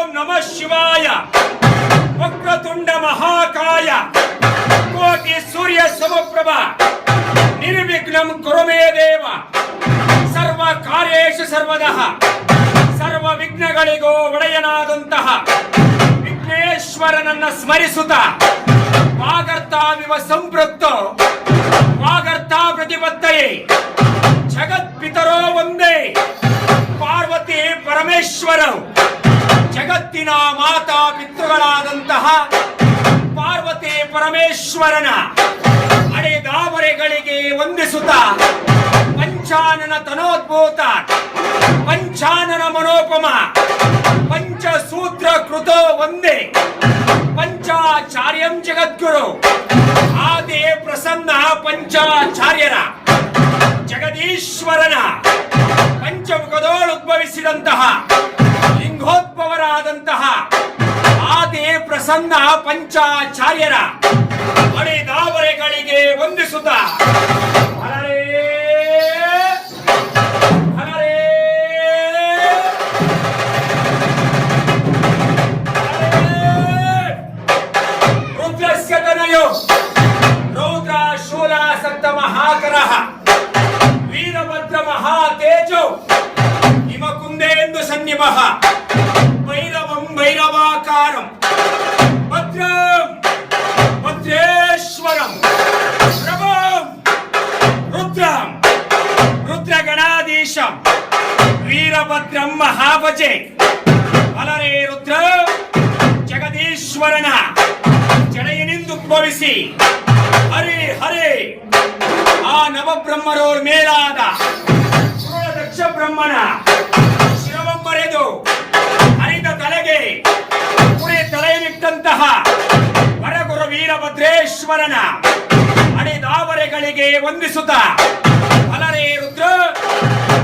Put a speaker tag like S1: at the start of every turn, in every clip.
S1: ಓಂ ನಮಃ ಶಿವಾಯ. ವಕ್ರತುಂಡ ಮಹಾಕಾಯ ಕೋಟಿ ಸೂರ್ಯ ಸಮಪ್ರಭ ನಿರ್ವಿಘ್ನಂ ಕುರು ಮೇ ದೇವ. ಸರ್ವ ಕಾರ್ಯೇಷು ಸರ್ವದಃ ಸರ್ವ ವಿಘ್ನಗಳಿಗೂ ಒಡೆಯನಾದಂತಹ ವಿಘ್ನೇಶ್ವರನನ್ನ ಸ್ಮರಿಸುತ್ತ ವಾಗರ್ತಾವಿವ ಸಂಪೃಕ್ತೋ ವಾಗರ್ತಾ ಪ್ರತಿಪತ್ತಯೇ ಜಗತ್ಪಿತರೋ ಒಂದೇ ಪಾರ್ವತಿ ಪರಮೇಶ್ವರರು. ಜಗತ್ತಿನ ಮಾತಾ ಪಿತೃಗಳಾದಂತಹ ಪಾರ್ವತಿ ಪರಮೇಶ್ವರನ ಅಡೆದಾವರೆಗಳಿಗೆ ವಂದಿಸುತ್ತ ಪಂಚಾನನ ತನೋದ್ಭೂತ ಪಂಚಾನನ ಮನೋಪಮ ಪಂಚಸೂತ್ರ ಕೃತೋ ಒಂದೇ ಪಂಚಾಚಾರ್ಯಂ ಜಗದ್ಗುರು ಆದಿ ಪ್ರಸನ್ನ ಪಂಚಾಚಾರ್ಯರ ಜಗದೀಶ್ವರನ ಪಂಚಮುಖದೋಳುದ್ಭವಿಸಿದಂತಹ ಲಿಂಗೋದ್ಭವರಾದಂತಹ ಆದಿ ಪ್ರಸನ್ನ ಪಂಚಾಚಾರ್ಯರ ಅಡೆದಾವರೆಗಳಿಗೆ ವಂದಿಸುತ್ತ ಹರರೇ ಹರರೇ ರುದ್ರಸ್ಯ ತನಯೋ ರೌದ್ರ ಶೂಲ ಸಪ್ತ ಮಹಾಕರಃ ವೀರಭದ್ರ ಮಹಾತೇಜೋ ಹಿಮಕುಂದೇಂದು ಸನ್ನಿಭಃ ಭೈರವಂ ಭೈರವಾಕಾರಂ ಭದ್ರಂ ಭದ್ರೇಶ್ವರಂ ಪ್ರಭಂ ರುದ್ರಂ ರುದ್ರಗಣಾಧೀಶಂ ವೀರಭದ್ರಂ ಮಹಾಭಜೆ. ಅಲರೇ ರುದ್ರ ಜಗದೀಶ್ವರನ ಜಡೆಯನಿಂದುದ್ಭವಿಸಿ ಹರೇ ಹರೇ ಆ ನವಬ್ರಹ್ಮರೋರ್ ಮೇಲಾದ ದಕ್ಷ ಬ್ರಹ್ಮನ ಶಿರವೊಂಬರೆದು ಹರಿದ ತಲೆಗೆ ಪುಣೆ ತಲೆಯನ್ನಿಟ್ಟಂತಹ ವರಗುರು ವೀರಭದ್ರೇಶ್ವರನ ಅಡೆದಾವರೆಗಳಿಗೆ ವಂದಿಸುತ್ತ ಅಲರೇ ರುದ್ರ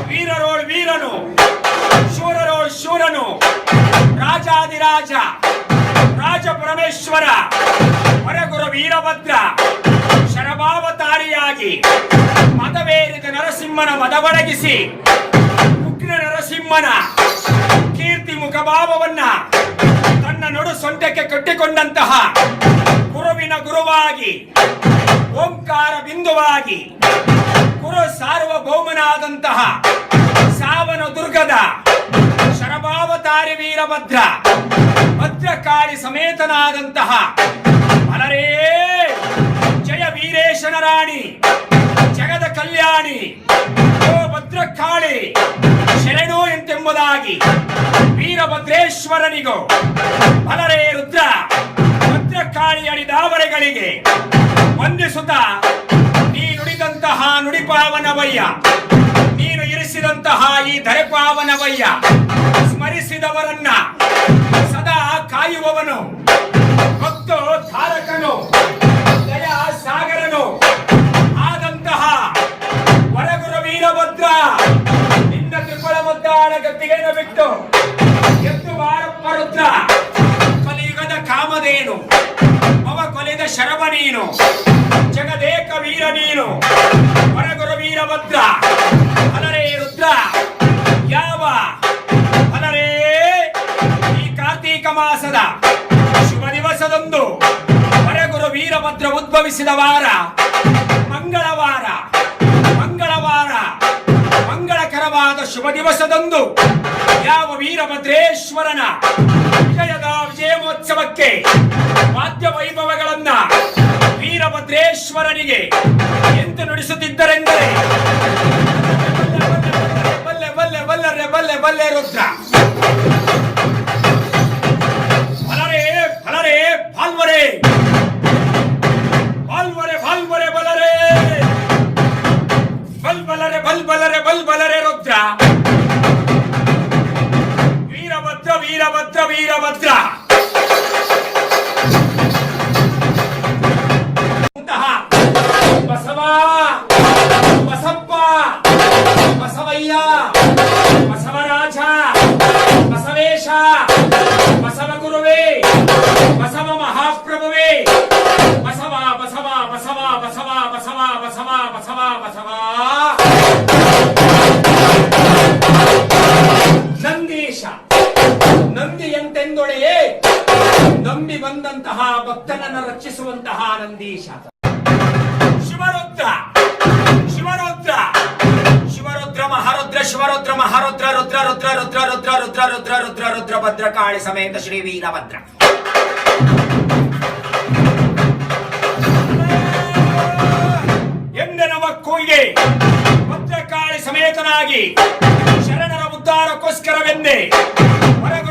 S1: ವೀರರೋಳ್ ವೀರನು ಶೂರರೋಳ್ ಶೂರನು ರಾಜಾದಿರಾಜ ರಾಜ ಪರಮೇಶ್ವರ ವರಗುರು ವೀರಭದ್ರ ಶರಭಾವತಾರಿಯಾಗಿ ಮದವೇರಿದ ನರಸಿಂಹನ ಮದವಡಗಿಸಿ ಉಗ್ರ ನರಸಿಂಹನ ಕೀರ್ತಿ ಮುಖಭಾವವನ್ನ ತನ್ನ ನಡು ಸೊಂಟಕ್ಕೆ ಕಟ್ಟಿಕೊಂಡಂತಹ ಗುರುವಿನ ಗುರುವಾಗಿ ಓಂಕಾರ ಬಿಂದುವಾಗಿ ಗುರು ಸಾರ್ವಭೌಮನಾದಂತಹ ಸಾವನ ದುರ್ಗದ ಶರಭಾವತಾರಿ ವೀರಭದ್ರ ಭದ್ರಕಾಳಿ ಸಮೇತನಾದಂತಹ ಅಲರೇ ಜಯ ವೀರೇಶನ ರಾಣಿ ಜಗದ ಕಲ್ಯಾಣಿ ಓ ಭದ್ರಕಾಳಿ ಶರಣು ಎಂತೆಂಬುದಾಗಿ ವೀರಭದ್ರೇಶ್ವರನಿಗೂ ಅಲರೇ ರುದ್ರ ಭದ್ರಕಾಳಿ ಅಡಿದಾವರೆಗಳಿಗೆ ವಂದಿಸುತ್ತ ನೀ ನುಡಿದಂತಹ ನುಡಿಪಾವನವಯ್ಯ ನೀನು ಇರಿಸಿದಂತಹ ಈ ಧರೆಪಾವನವಯ್ಯ ಸ್ಮರಿಸಿದವರನ್ನ ಸದಾ ಕಾಯುವವನು ಭಕ್ತೋ ಧಾರಕನು ದಯಾ ಸಾಗರನು ಆದಂತಹ ವರಗುರು ವೀರಭದ್ರ ನಿನ್ನ ತ್ರಿಪುರ ಮುದ್ದಾಳ ಗದ್ದಿಗೆಯನ್ನು ಬಿಟ್ಟು ಎದ್ದು ಬಾರಪ್ಪ ರುದ್ರ. ಕಲಿಯುಗದ ಕಾಮಧೇನು ಅವ ಕೊಲೆದ ಶರವ ನೀನು ಜಗದೇಕ ವೀರ ನೀನು ವರಗುರು ವೀರಭದ್ರ. ಅಲರೇ ರುದ್ರ ಯಾವ ಅಲರೇ ಈ ಕಾರ್ತೀಕ ಮಾಸದ ಶುಭ ದಿವಸದಂದು ವರಗುರು ವೀರಭದ್ರ ಉದ್ಭವಿಸಿದ ವಾರ ಮಂಗಳವಾರ. ಮಂಗಳವಾರ ಮಂಗಳಕರವಾದ ಶುಭ ದಿವಸದಂದು ಯಾವ ವೀರಭದ್ರೇಶ್ವರನ ವಿಜಯದ ವಿಜಯೋತ್ಸವಕ್ಕೆ ವಾದ್ಯ ವೈಭವಗಳನ್ನ ವೀರಭದ್ರೇಶ್ವರನಿಗೆ ಎಂದು ನುಡಿಸುತ್ತಿದ್ದರೆಂದರೆ ಬಲ್ಲೆ ಬಲ್ಲೆ ಬಲ್ಲರೆ ಬಲ್ಲೆ ಬಲ್ಲೆ ರುದ್ರ. ಬಲರೇ ಬಲರೇ ಬಾಲ್ವರೇ ಬಾಲ್ವರೆ ಬಾಲ್ವರೆ ಬಲರೇ ಬಲ್ ಬಲರೆ ಬಲ್ ಬಲರೆ ಬಲ್ ಬಲರೆ ರುದ್ರ. ವೀರಭದ್ರ ವೀರಭದ್ರ ವೀರಭದ್ರ ಬಸವ ಬಸಪ್ಪ ಬಸವಯ್ಯ ಬಸವರಾಜ ಬಸವೇಶ ಬಸವ ಗುರುವೇ ಬಸವ ಮಹಾಪ್ರಭುವೇ ಬಸವ ಬಸವ ಬಸವ ಬಸವ ಬಸವ ಬಸವ ಬಸವ ಬಸವ ನಂದೀಶ ನಂದಿ ಎಂತೆಂದು ಎಂದೊಳೆ ನಂಬಿ ಬಂದಂತಹ ಭಕ್ತನನ್ನು ರಕ್ಷಿಸುವಂತಹ ನಂದೀಶ ಶಿವರುದ್ರ ಶಿವರುದ್ರ ಶಿವರುದ್ರ ಮಹಾರುದ್ರ ಶಿವರುದ್ರ ಮಹಾರುದ್ರ ರುದ್ರ ರುದ್ರ ರುದ್ರ ರುದ್ರ ರುದ್ರ ರುದ್ರ ರುದ್ರ ರುದ್ರ ಭದ್ರಕಾಳಿ ಸಮೇತ ಶ್ರೀ ವೀರಭದ್ರ ಎಂದೆನವ ಕೊಯ್ಗೆ ಭದ್ರಕಾಳಿ ಸಮೇತನಾಗಿ ಶರಣರ ಉದ್ಧಾರಕ್ಕೋಸ್ಕರವೆಂದೇ ಹೊರಗ